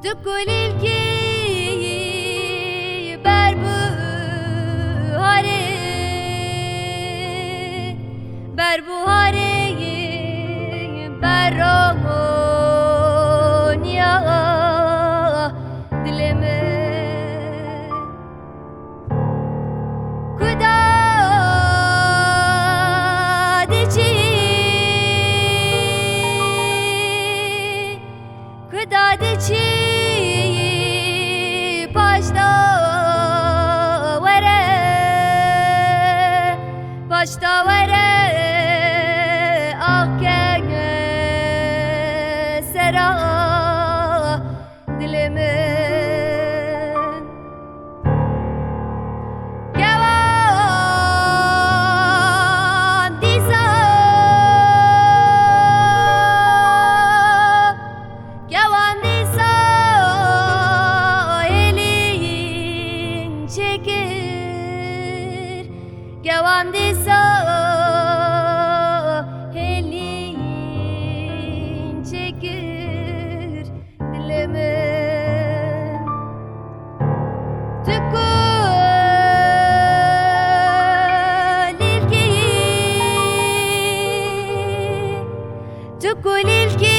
Tukul ilki berbu hare berrogon ya dilime kuda dici başta vere akkenge sera dilime Gavandisa helin çekir dilime Tukul ilki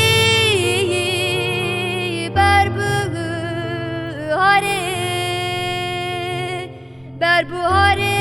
berbu hare